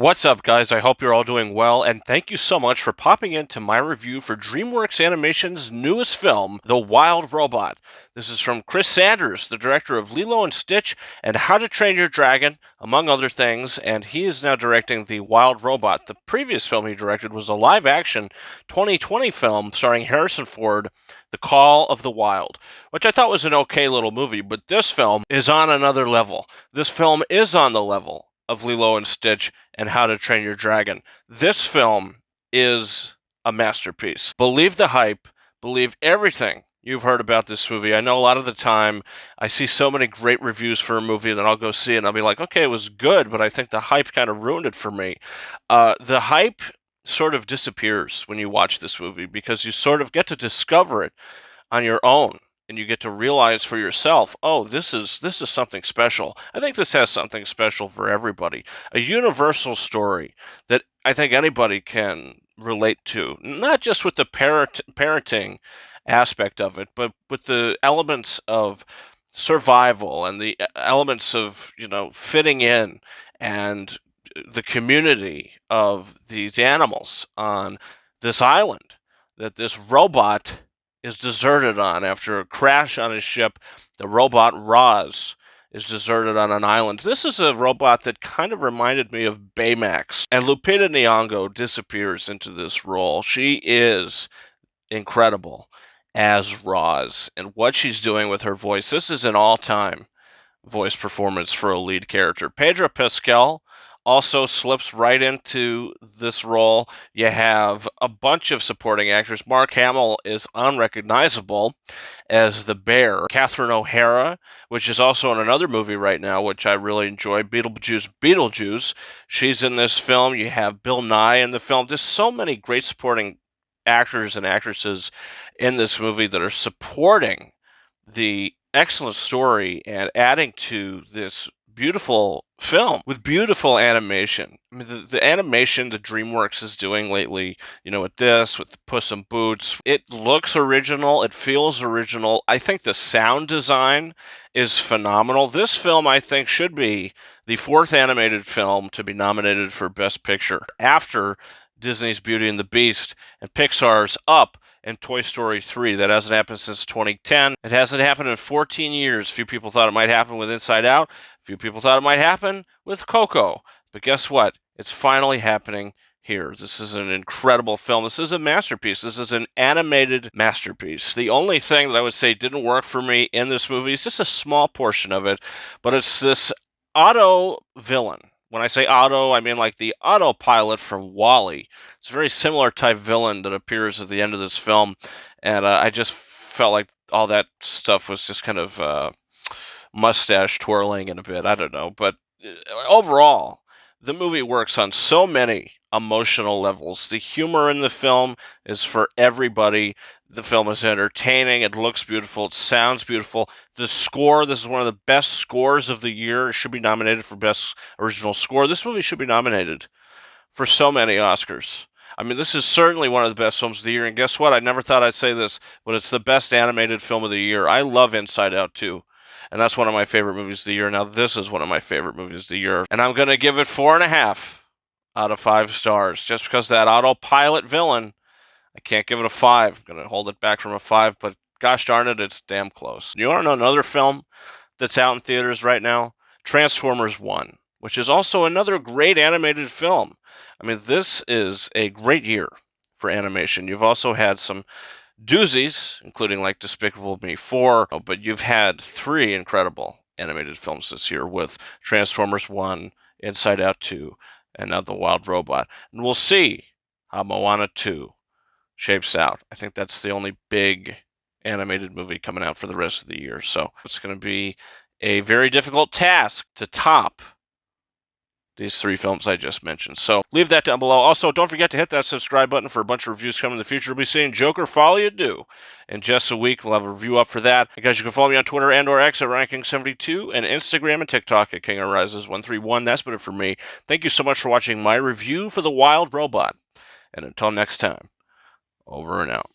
What's up, guys? I hope you're all doing well, and thank you so much for popping into my review for DreamWorks Animation's newest film, The Wild Robot. This is from Chris Sanders, the director of Lilo and Stitch and How to Train Your Dragon, among other things, and he is now directing The Wild Robot. The previous film he directed was a live-action 2020 film starring Harrison Ford, The Call of the Wild, which I thought was an okay little movie, but this film is on another level. This film is on the level of Lilo and Stitch and How to Train Your Dragon. This film is a masterpiece. Believe the hype, believe everything you've heard about this movie. I know a lot of the time I see so many great reviews for a movie that I'll go see it and I'll be like, okay, it was good, but I think the hype kind of ruined it for me. The hype sort of disappears when you watch this movie because you sort of get to discover it on your own. And you get to realize for yourself, oh, this is something special. I think this has something special for everybody. A universal story that I think anybody can relate to, not just with the parenting aspect of it, but with the elements of survival and the elements of, fitting in and the community of these animals on this island that this robot is deserted on after a crash on his ship. The robot Roz is deserted on an island. This is a robot that kind of reminded me of Baymax, and Lupita Nyong'o disappears into this role. She is incredible as Roz, and what she's doing with her voice. This is an all-time voice performance for a lead character. Pedro Pascal also slips right into this role. You have a bunch of supporting actors. Mark Hamill is unrecognizable as the bear. Catherine O'Hara, which is also in another movie right now, which I really enjoy, Beetlejuice. She's in this film. You have Bill Nye in the film. There's so many great supporting actors and actresses in this movie that are supporting the excellent story and adding to this beautiful film with beautiful animation. I mean, the animation that DreamWorks is doing lately, with Puss in Boots, it looks original, it feels original. I think the sound design is phenomenal. This film, I think, should be the fourth animated film to be nominated for Best Picture after Disney's Beauty and the Beast and Pixar's Up and Toy Story 3. That hasn't happened since 2010. It hasn't happened in 14 years. Few people thought it might happen with Inside Out. Few people thought it might happen with Coco. But guess what? It's finally happening here. This is an incredible film. This is a masterpiece. This is an animated masterpiece. The only thing that I would say didn't work for me in this movie is just a small portion of it, but it's this auto villain. When I say auto, I mean like the autopilot from WALL-E. It's a very similar type villain that appears at the end of this film, and I just felt like all that stuff was just kind of mustache twirling in a bit. I don't know, but overall, the movie works on so many emotional levels. The humor in the film is for everybody. The film is entertaining. It looks beautiful. It sounds beautiful. The score, this is one of the best scores of the year. It should be nominated for Best Original Score. This movie should be nominated for so many Oscars. I mean, this is certainly one of the best films of the year. And guess what? I never thought I'd say this, but it's the best animated film of the year. I love Inside Out too. And that's one of my favorite movies of the year. Now, this is one of my favorite movies of the year. And I'm going to give it 4.5 out of 5 stars. Just because that autopilot villain, I can't give it a 5. I'm going to hold it back from a 5, but gosh darn it, it's damn close. You want to know another film that's out in theaters right now? Transformers 1, which is also another great animated film. I mean, this is a great year for animation. You've also had some doozies, including like Despicable Me 4, but you've had 3 incredible animated films this year with Transformers 1, Inside Out 2, and now The Wild Robot. And we'll see how Moana 2 shapes out. I think that's the only big animated movie coming out for the rest of the year. So it's going to be a very difficult task to top these 3 films I just mentioned. So leave that down below. Also, don't forget to hit that subscribe button for a bunch of reviews coming in the future. We'll be seeing Joker Folly You Do in just a week. We'll have a review up for that. And guys, you can follow me on Twitter and or X at Ranking72 and Instagram and TikTok at KingOfRises131. That's been it for me. Thank you so much for watching my review for The Wild Robot. And until next time, over and out.